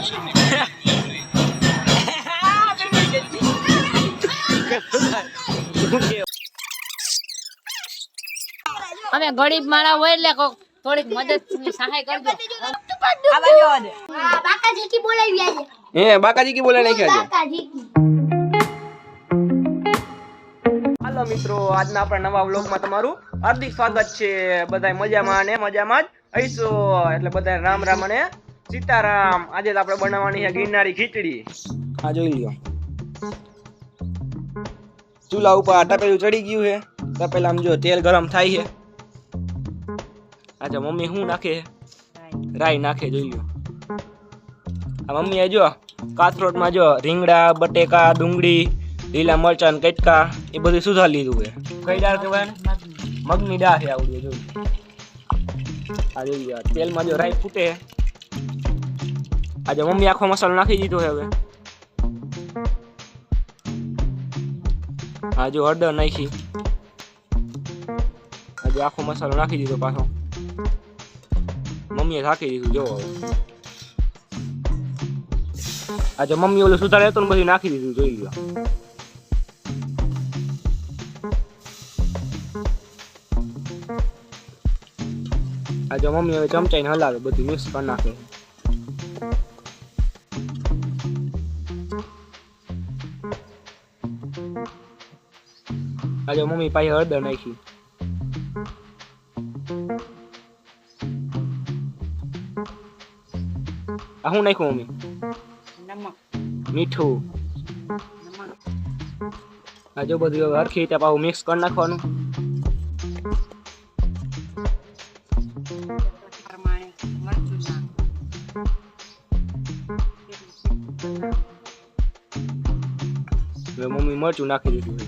અમે ગરીબ માણા હોય એટલે થોડીક મદદ સહાય કરજો. બાકાજી કી બોલાવી આજે. હે બાકાજી કી બોલાવી નાખ્યા છે. હાલો મિત્રો, આજના આપણા નવા વ્લોગમાં તમારું હાર્દિક સ્વાગત છે. બધાય મજામાં ને મજામાં જ હઈશો. એટલે બધા રામ રામ અને સીતારામ. આજે તો આપણે બનાવવાની છે ગિરનારી ખીચડી. આ જોઈ લ્યો, ચૂલા ઉપર તપેલું ચડી ગયું છે. તપેલામ જો તેલ ગરમ થાય છે. આજે મમ્મી શું નાખે? રાઈ નાખે, જોઈ લ્યો. આ મમ્મીએ જો કાથરોટમાં જો રીંગણા, બટેકા, ડુંગળી, લીલા મરચાં, કટકા એ બધું સુધારી લીધું છે. કઈ દાળ કહેવાય ને? મગની દાળ છે. આવડે જો આ જોઈ લ્યો, તેલમાં જો રાઈ ફૂટે. આજે મમ્મી આખો મસાલો નાખી દીધો છે. હવે આ જો હળદર નાખી. આજે આખો મસાલો નાખી દીધો પાછો. મમ્મીએ થાકી દીધું જો. હવે આજે મમ્મી ઓલું સુધારે હતો ને બધું નાખી દીધું, જોઈ લો. આજે મમ્મી હવે ચમચાઈને હલાવે, બધું મિક્સ કરી નાખે. આજે મમ્મી પાસે હળદર નાખી. આ શું નાખ્યું મમ્મી? મીઠું. આ જો બધું હવે હરખી રીતે પાછું મિક્સ કરી નાખવાનું. હવે મમ્મી મરચું નાખી દીધું.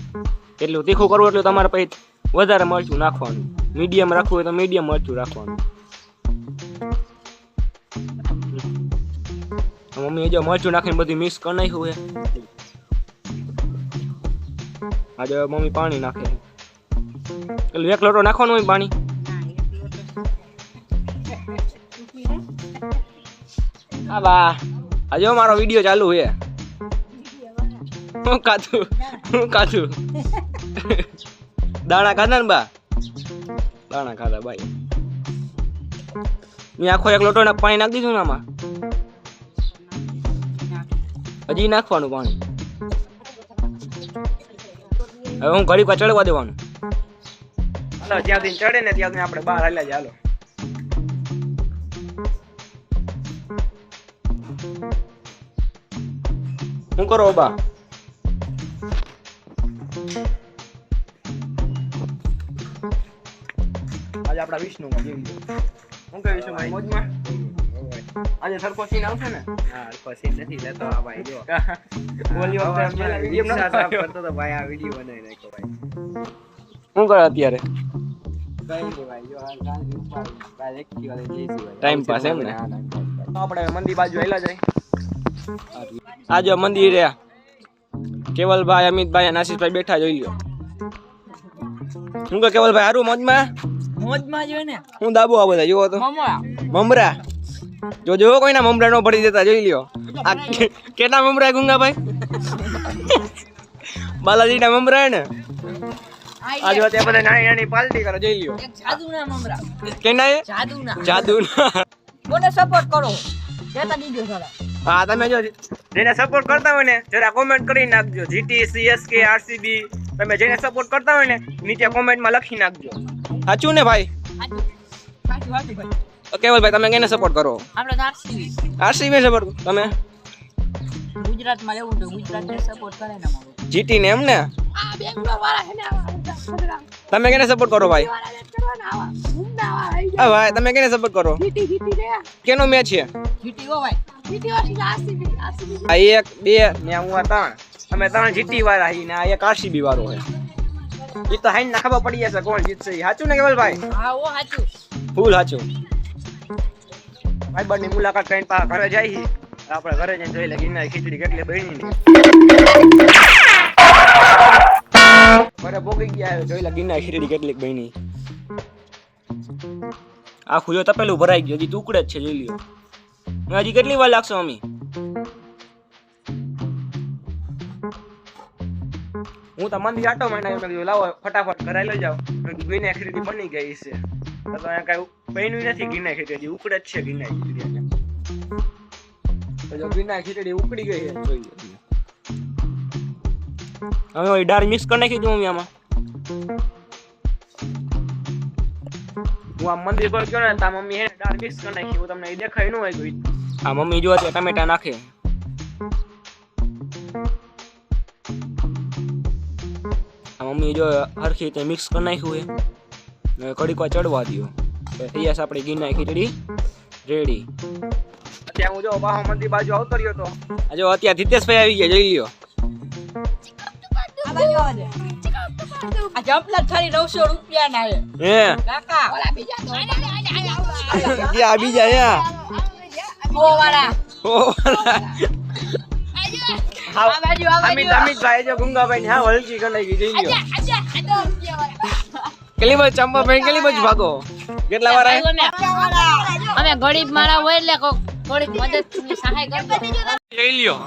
એટલું તીખું કરવું એટલું તમારે પછી વધારે મરચું નાખવાનું. મીડિયમ રાખવું હોય તો મીડિયમ મરચું રાખવાનું. મમ્મી જો મરચું નાખીને બધું મિક્સ કરી નાખ્યું છે. આજે મમ્મી પાણી નાખે. એટલે 1 લોટો નાખવાનું હોય પાણી. હા બા, આજે મારો વિડીયો ચાલુ છે. હું કાધું દાણા ખાધા ને બા? દાણા ખાધા ભાઈ. મેં આખો 1 લોટો પાણી નાખી દીધું ને આમાં. હજી નાખવાનું પાણી. હવે હું ઘડી પર ચડવા દેવાનું. હાલો, જ્યાંથી ચડે ને ત્યાંથી આપણે બહાર હાલ્યા જાય. હાલો. શું કરો બા? આજે આપડા વિષ્ણુમાં જેવી શું કહે વિષ્ણુભાઈ? મોજમાં આજે સરખો સીન આવશે ને? હા, સરખો સીન નથી લેતો આ ભાઈ. જો ઓલી વખતે મેં વિડિયો નતો કરતો તો ભાઈ આ વિડિયો બનાવી નાખ્યો ભાઈ. શું કરે અત્યારે? કઈ નહીં ભાઈ, જો હાલ ગાંધી ઉપર ભાઈ એક્ટિવ વાલે જેસી ભાઈ ટાઈમ પાસ એમ ને. આપણે મંદિર બાજુ આયલા જાય. આ જો મંદિર રે. કેવલભાઈ, અમિતભાઈ અને આશીષભાઈ બેઠા, જોઈ લ્યો. શું કહે કેવલભાઈ? હારું મોજમાં? મોજમાં જો ને. હું દાબો આ બધા જોવો તો મમરા. જો કોઈના મમરા નો પડી દેતા, જોઈ લ્યો. આ કેટલા મમરા ગુંગા ભાઈ? બાલાજી ના મમરા ને. આજે ત્યાં બધા નાની નાની પાર્ટી કરે, જોઈ લ્યો. જાદુના મમરા. કેના એ? જાદુના. કોને સપોર્ટ કરો? કેતા દીજો થોડા. હા, તમે જો જેને સપોર્ટ કરતા હોય ને જરા કોમેન્ટ કરી નાખજો. જીટી, સીએસકે, આરસીબી તમે જેને સપોર્ટ કરતા હોય ને નીચે કોમેન્ટમાં લખી નાખજો. સાચું ને ભાઈ? સાચું ભાઈ. કેવલભાઈ, તમે કેને સપોર્ટ કરો? આપણે આરસીબી. આરસીબી સપોર્ટ તમે? ગુજરાતમાં રહેવું તો ગુજરાતને સપોર્ટ કરે ને મારો. જીટી ને એમ ને? આ બેંગ્લોર વાળા છે ને. તમે કેને સપોર્ટ કરો ભાઈ? હા ભાઈ, તમે કેને સપોર્ટ કરો? જીટી રે. કેનો મેચ છે? જીટી હો ભાઈ. જીટી વાળી આરસીબી. આ 1 2 ને હું આ 3. અમે 3 જીટી વાળા હી ને આ એક આરસીબી વાળો છે. ઈ તો હાઈન ના ખબર પડી જશે કોણ જીતશે. સાચું ને કેવલભાઈ? હા, ઓ સાચું. ફૂલ સાચું. ભાઈ બની મુલાકાત કરીને પા ઘરે જાય. આપણે ઘરે જઈને જોઈ લે ગિરનારી ખીચડી કેટલી બની ને. ઘરે ભોગી ગયા, જોઈ લે ગિરનારી ખીચડી કેટલી બની. આખું જો તપેલું ભરાઈ ગયું, હજી ટુકડે જ છે, જોઈ લ્યો. હજી કેટલી વાર લાગશે મમ્મી? હું તો મંદિર આટો માંડ્યો મેં કીધું લાવો ફટાફટ કરાઈ લઈ જાઓ ગીના ખીચડી બની ગઈ છે તો અહીંયા કઈ બન્યું નથી ગીના ખીચડી ઉકળે જ છે ગીના ખીચડી તો જો ગીના ખીચડી ઉકળી ગઈ છે જોઈ હવે ઓલી દાળ મિક્સ કરી નાખી દઉં આમાં હું આ મંદિર પર ગયો ને તા મમ્મી હે દાળ મિક્સ કરી નાખી હું તમને એ દેખાય ન હોય કોઈ આ મમ્મી જો અત્યારે ટમેટા નાખે આ મમ્મી જો હરખી રીતે મિક્સ કરી નાખ્યું છે કડીકવા ચડવા દો તૈયાર આપણી ગીના ખીચડી રેડી અત્યારે હું જો બાહો મંદિર બાજુ આવતો રહ્યો તો આ જો અત્યારે જીતેશભાઈ આવી ગયા જોઈ લ્યો આ બાજુ આવજે આ જપલા ખાલી 900 રૂપિયા ના હે હે કાકા ઓલા બીજા આ બીજા યા ઓવાળા આ બાજુ અમિતભાઈ જો ગુંગાભાઈ ને હા હલકી કલાઈ ગઈ જોઈ લ્યો કેટલી બજ ચંપાભાઈ કેટલી બજ ભાગો કેટલા વાર અમે ગરીબ મારા હોય એટલે થોડીક મદદ ની સહાય કરજો જોઈ લ્યો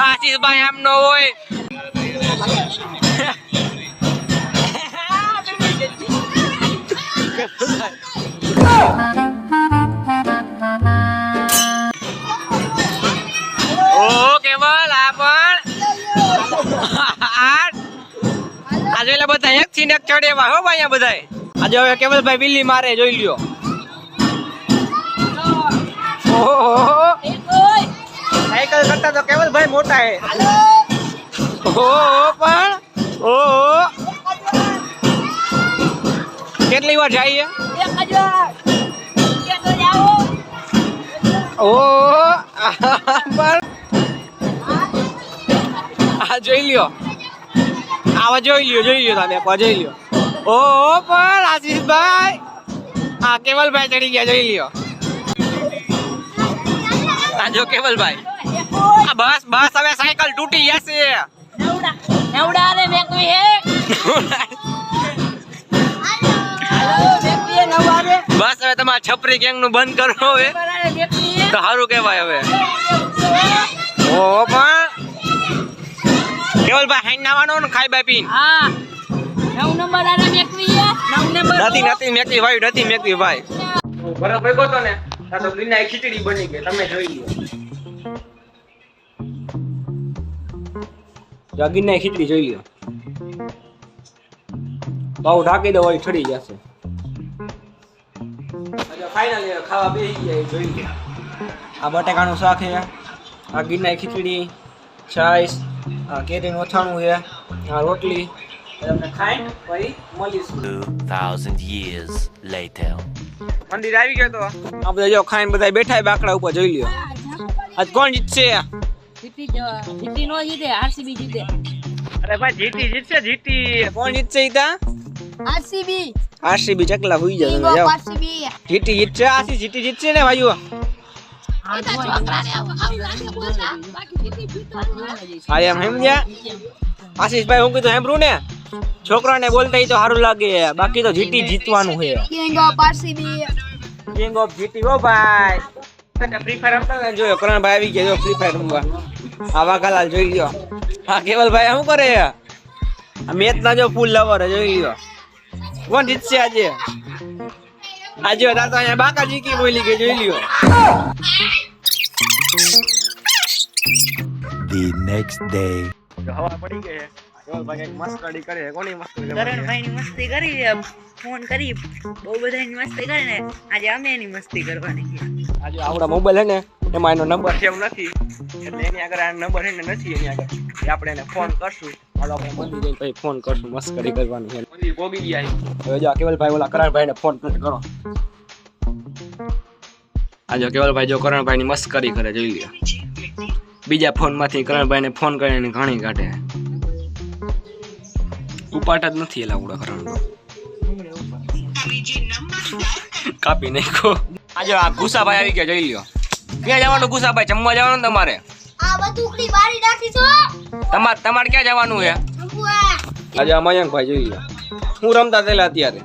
આશીષભાઈ આમ નો હોય ઓ કેવલ આ પણ આજે એટલે બધા એક થી એક ચડેવા હો ભાઈ બધા આજે હવે કેવલભાઈ બિલ્લી મારે જોઈ લ્યો ઓહો સાયકલ કરતા તો કેવલભાઈ મોટા હે ઓહો પણ ઓહો કેટલી વાર જાય 1000 ઓહો પણ આ જોઈ લ્યો આવા જોઈ લ્યો તમે એકવાર જોઈ લ્યો ઓહો પણ આશીષભાઈ હા કેવલભાઈ ચડી ગયા જોઈ લ્યો આ જો કેવલભાઈ આ બસ હવે સાયકલ તૂટી જશે નવડા રે મેકવી હે બસ હવે તમારે છપરી ગેંગ નું બંધ કરો હવે તો સારું કહેવાય હવે ઓ પણ કેવલભાઈ હાઈ નાવાનો ને ખાઈ બાઈ પીન હા 9 નંબર આને મેકવી હે 9 નંબર નથી મેકવી ભાઈ નથી મેકવી ભાઈ બરાબર ભેગો તો ને આ તો ગીના ખીચડી બની ગઈ તમે જોઈ લ્યો ગીના ખીચડી જોઈ લ્યો બાઉ ઢાકી દો વળી ઠરી જશે ફાઇનલી ખાવા બેસી ગયા જોઈ લે આ બટાકાનું શાક છે આ ગીરના ખીચડી છાશ આ કેરીનું અથાણું છે આ રોટલી તમને ખાઈને પછી મળીશું 2000 years later. મંદિર આવી ગયો તો આ બધા જો ખાઈને બધા બેઠા બાકડા ઉપર જોઈ લ્યો આજ કોણ જીતશે જીતી નો જીતે આરસીબી જીતે અરે ભાઈ જીતી જીતશે જીતી કોણ જીતશે ઈતા આરસીબી ચકલા હોઈ જાય તમે જાઓ જીતી જીતશે આસી જીતી જીતશે ને ભાઈઓ હા એમ સમજ્યા આશીષભાઈ હું કીધું સાંભળું ને છોકરાને બોલતા ઈ તો સારું લાગે બાકી તો જીતી જીતવાનું છે કિંગ ઓફ જીતી હો ભાઈ ફ્રી ફાયર રમતા જોયો કરણભાઈ આવી ગયા જો ફ્રી ફાયર રમવા આ વાઘાલાલ જોઈ લ્યો હા કેવલભાઈ શું કરે આ મેચ ના જો ફૂલ લવર જોઈ લ્યો કોણ જીતશે આજે આજે તો અહીંયા બાકાજી કી બોલી ગઈ જોઈ લ્યો The next day. હવા પડી ગઈ છે કેવલભાઈ મસ્કડી કરે કોની મસ્કડી કરે કરણભાઈની મસ્તી કરી ફોન કરી બહુ બધાની મસ્તી કરે ને આજે અમે એની મસ્તી કરવાની છે આજે આવડા મોબાઈલ હે ને એમાં એનો નંબર સેવ નથી એટલે એની આગળ આ નંબર હે ને નથી એની આગળ એ આપણે એને ફોન કરશું હાલો આપણે મંદિર જઈને પછી ફોન કરશું મસ્કરી કરવાની છે મંદિર ગોગી ગયા હવે જો કેવલભાઈ ઓલા કરણભાઈને ફોન કરો આ જો કેવલભાઈ જો કરણભાઈની મસ્કરી કરે જોઈ લ્યો બીજા ફોનમાંથી કરણભાઈને ફોન કરીને ઘણી કાઢે ઉપાટ જ નથી એલા ઉડા કરણભાઈ કાપી નાખો આજે આ ગુસાભાઈ આવી ગયા જોઈ લ્યો ક્યાં જવાનું ગુસાભાઈ જમવા જવાનું તમારે આ બતુકડી બારી રાખી છો તમારે ક્યાં જવાનું છે આજે આ મયંકભાઈ જોઈ લ્યો હું રમતા થયેલા અત્યારે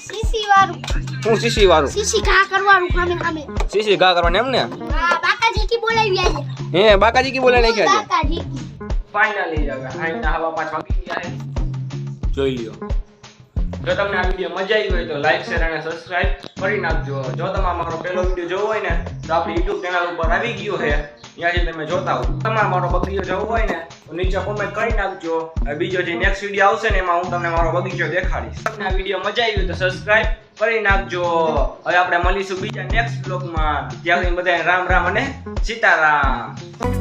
સીસી વાળું હું સીસી વાળું સીસી ઘા કરવાનું ખામે સીસી ઘા કરવાની એમ ને હા બાકાજી કી બોલાવી આજે હે બાકાજી કી બોલે નાખ્યા છે બાકાજી કી ફાઇનલી હવે આઈના હવા 5 વાગી ગયા છે જોઈ લ્યો જો તમને આ વિડિયો મજા આવી હોય તો લાઈક શેર અને સબસ્ક્રાઇબ કરી નાખજો જો તમારે મારો પહેલો વિડિયો જોવો હોય ને તો આપણી YouTube ચેનલ ઉપર આવી ગયો છે ત્યાંથી તમે જોતા હો તમારે મારો બગીચો જોવો હોય ને તો નીચે કોમેન્ટ કરી નાખજો બીજો જે નેક્સ્ટ વિડિયો આવશે ને એમાં હું તમને મારો બગીચો દેખાડીશ તમને આ વિડિયો મજા આવી હોય તો સબસ્ક્રાઇબ કરી નાખજો હવે આપણે મળીશું બીજા નેક્સ્ટ બ્લોગમાં ત્યાં સુધી બધાને રામ રામ અને સીતારામ